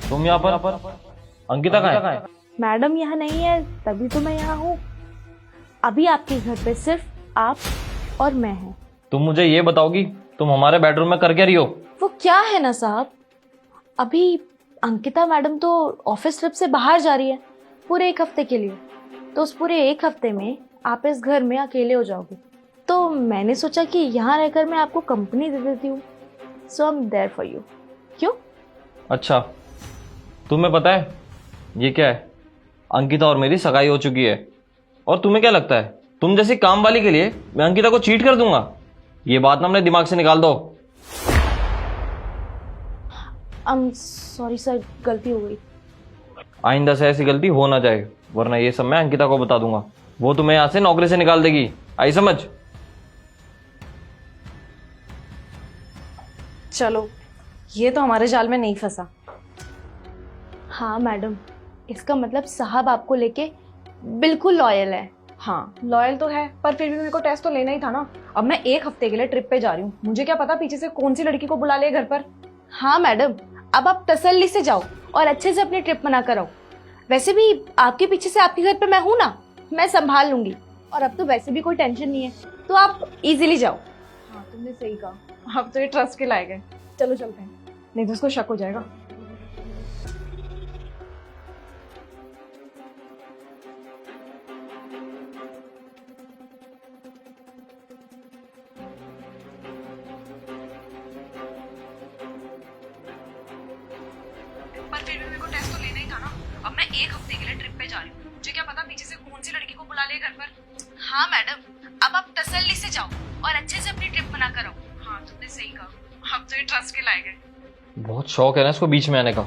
तुम यहाँ पर? अंकिता कहाँ है? मैडम यहाँ नहीं है, तभी तो मैं यहाँ हूँ। अभी आपके घर पे सिर्फ आप और मैं हैं। तुम मुझे ये बताओगी तुम हमारे बेडरूम में कर क्या रही हो? वो क्या है ना साहब, अभी अंकिता मैडम तो ऑफिस ट्रिप से बाहर जा रही है पूरे 1 हफ्ते के लिए। तो उस पूरे 1 हफ्ते में आप इस घर में अकेले हो जाओगे, तो मैंने सोचा कि यहाँ रहकर मैं आपको कंपनी दे देती हूँ। So I am there for you. क्यों? अच्छा, तुम्हें पता है ये क्या है? अंकिता और मेरी सगाई हो चुकी है। और तुम्हें क्या लगता है तुम जैसी काम वाली के लिए मैं अंकिता को चीट कर दूंगा? ये बात ना अपने दिमाग से निकाल दो। सॉरी सर, गलती हो गई। आइंदा से ऐसी गलती हो ना जाए, वरना ये सब मैं अंकिता को बता दूंगा। वो तुम्हें यहाँ से नौकरी से निकाल देगी। आई समझ? चलो, ये तो हमारे जाल में नहीं फंसा। हाँ मैडम, इसका मतलब साहब आपको लेके बिल्कुल लॉयल है। हाँ, लॉयल तो है, पर फिर भी मेरे को टेस्ट तो लेना ही था ना। अब मैं 1 हफ्ते के लिए ट्रिप पे जा रही हूँ, मुझे क्या पता पीछे से कौन सी लड़की को बुला ले घर पर। हाँ मैडम, अब आप तसल्ली से जाओ और अच्छे से अपनी ट्रिप मना कर आओ। वैसे भी आपके पीछे से आपके घर पे मैं हूँ ना, मैं संभाल लूंगी। और अब तो वैसे भी कोई टेंशन नहीं है, तो आप इजीली जाओ। हाँ, तुमने सही कहा। अब तो ये ट्रस्ट के लायक है। चलो चलते हैं, नहीं तो उसको शक हो जाएगा। पर फिर भी मेरे को टेस्ट तो लेना ही था ना। अब मैं 1 हफ्ते के लिए ट्रिप पे जा रही हूँ, मुझे क्या पता पीछे से कौन सी लड़की को बुला ले घर पर। हाँ मैडम, अब आप तसल्ली से जाओ और अच्छे से अपनी ट्रिप मना कर आओ। हाँ, तुमने सही कहा। अब तो ये ट्रस्ट के लायक है। बहुत शौक है ना इसको बीच में आने का।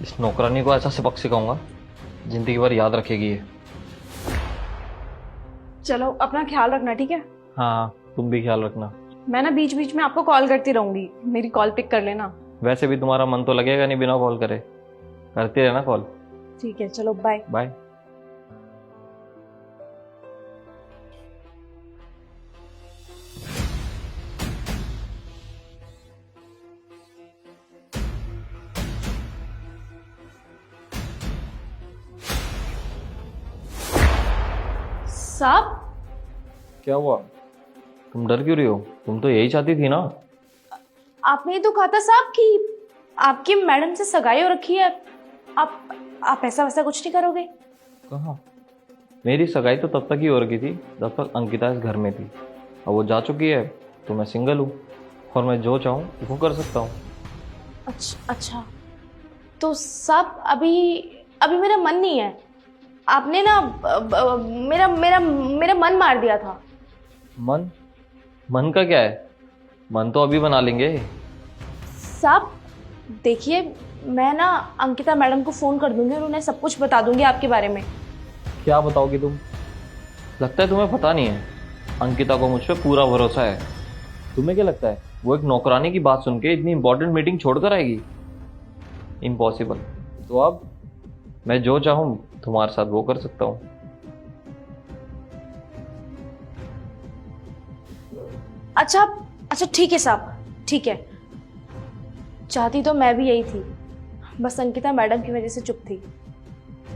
इस नौकरानी को ऐसा सबक सिखाऊंगा जिंदगी भर याद रखेगी ये। चलो, अपना ख्याल रखना, ठीक है? हाँ, तुम भी ख्याल रखना। मैं ना बीच बीच में आपको कॉल करती रहूंगी, मेरी कॉल पिक कर लेना। वैसे भी तुम्हारा मन तो लगेगा नहीं बिना कॉल करे। करते रहना कॉल। ठीक है, चलो बाय। बाय। साहब, क्या हुआ? तुम डर क्यों रही हो? तुम तो यही चाहती थी ना। आपने तो कहा था साहब कि आपकी मैडम से सगाई हो रखी है। आप ऐसा वैसा कुछ नहीं करोगे? कहाँ? मेरी सगाई तो तब तक ही हो रखी थी जब तक अंकिता इस घर में थी। अब वो जा चुकी है तो मैं सिंगल हूँ और मैं जो चाहूँ वो कर सकता हूँ। अच्छा, तो साहब अभी मेरा मन नहीं है। आपने ना मेरा मेरा मेरा मन मार दिया था। मन का क्या है? मन तो अभी बना लेंगे। साहब देखिए, मैं ना अंकिता मैडम को फ़ोन कर दूंगी और उन्हें सब कुछ बता दूंगी आपके बारे में। क्या बताओगी तुम? लगता है तुम्हें पता नहीं है अंकिता को मुझ पर पूरा भरोसा है। तुम्हें क्या लगता है वो एक नौकरानी की बात सुन के इतनी इंपॉर्टेंट मीटिंग छोड़कर आएगी? इम्पॉसिबल। तो अब मैं जो चाहूँ तुम्हारे साथ वो कर सकता हूँ। अच्छा ठीक है साहब, ठीक है। चाहती तो मैं भी यही थी, बस अंकिता मैडम की वजह से चुप थी।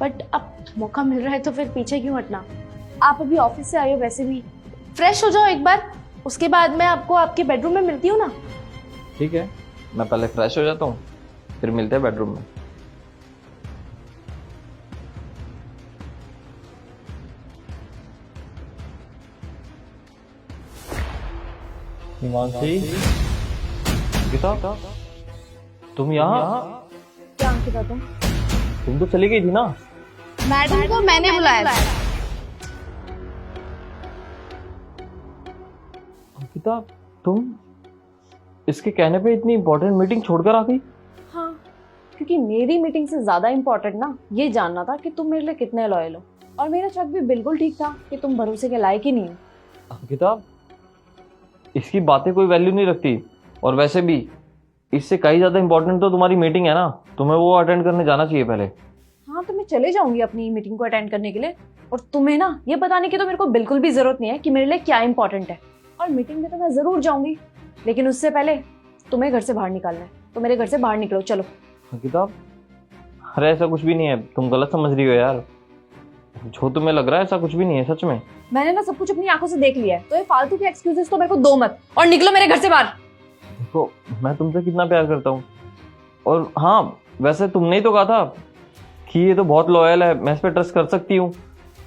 बट अब मौका मिल रहा है तो फिर पीछे क्यों हटना। आप अभी ऑफिस से आए हो, वैसे भी फ्रेश हो जाओ एक बार, उसके बाद मैं आपको आपके बेडरूम में मिलती हूँ ना। ठीक है, मैं पहले फ्रेश हो जाता हूँ, फिर मिलते हैं बेडरूम में। हिमांशी, अंकिता, तुम यहाँ? क्या अंकिता तुम तो चली गई थी ना। मैडम को मैंने बुलाया था। अंकिता, तुम इसके कहने पे इतनी इंपॉर्टेंट मीटिंग छोड़कर आ गई? हाँ, क्योंकि मेरी मीटिंग से ज्यादा इम्पोर्टेंट ना ये जानना था कि तुम मेरे लिए कितने लॉयल हो। और मेरा शक भी बिल्कुल ठीक था कि तुम भरोसे के लायक ही नहीं हो। अंकिता, इसकी बातें कोई वैल्यू नहीं रखती। और वैसे भी इससे कहीं ज्यादा इंपॉर्टेंट तो तुम्हारी मीटिंग है ना, तुम्हें वो अटेंड करने जाना चाहिए पहले। हाँ, तो मैं चले जाऊंगी अपनी मीटिंग को अटेंड करने के लिए। और तुम्हें ना ये बताने की तो मेरे को बिल्कुल भी जरूरत नहीं है कि मेरे लिए क्या इंपॉर्टेंट है। और मीटिंग में तो मैं जरूर जाऊंगी, लेकिन उससे पहले तुम्हें घर से बाहर निकालना है। तो मेरे घर से बाहर निकलो, चलो। अंकिता, अरे ऐसा कुछ भी नहीं है, तुम गलत समझ रही हो यार। जो तुम्हें लग रहा है ऐसा कुछ भी नहीं है सच में। मैंने ना सब कुछ अपनी आंखों से देख लिया है, तो ये फालतू के एक्सक्यूजेस तो मेरे को दो मत, और निकलो मेरे घर से बाहर। देखो मैं तुमसे कितना प्यार करता हूँ, और हाँ वैसे तुमने ही तो कहा था कि ये तो बहुत लॉयल है, मैं इस पर ट्रस्ट कर सकती हूँ।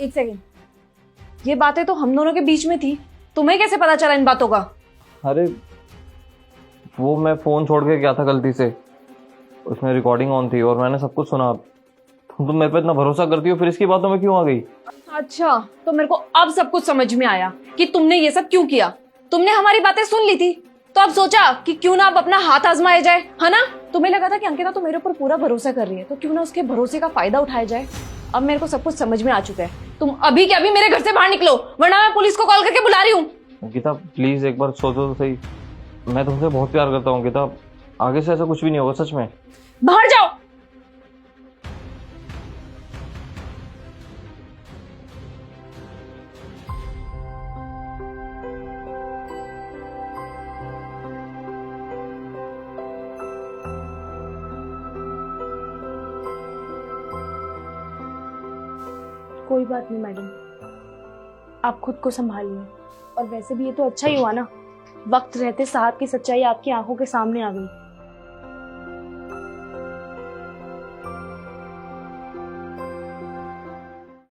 एक सेकेंड, ये बातें तो हम दोनों के बीच में थी, तुम्हें कैसे पता चला इन बातों का? अरे वो मैं फोन छोड़ के गया था गलती से, उसमें रिकॉर्डिंग ऑन थी और मैंने सब कुछ सुना। तुम मेरे पे इतना भरोसा करती हो, फिर इसकी बातों में क्यों आ गई? अच्छा, तो मेरे को अब सब कुछ समझ में आया कि तुमने ये सब क्यों किया। तुमने हमारी बातें सुन ली थी, तो अब सोचा कि क्यों ना अब अपना हाथ आजमाया जाए, है ना? तुम्हें लगा था कि अंकिता तो मेरे ऊपर पूरा भरोसा कर रही है, तो क्यों ना उसके भरोसे का फायदा उठाया जाए। अब मेरे को सब कुछ समझ में आ चुका है। तुम अभी के अभी मेरे घर से बाहर निकलो, वरना मैं पुलिस को कॉल करके बुला रही हूँ। अंकिता प्लीज एक बार सोचो तो सही, मैं तुमसे बहुत प्यार करता हूँ अंकिता, आगे से ऐसा कुछ भी नहीं होगा सच में। बाहर जाओ। कोई बात नहीं मैडम, आप खुद को संभालिए। और वैसे भी ये तो अच्छा ही हुआ ना, वक्त रहते साहब की सच्चाई आपकी आंखों के सामने आ गई।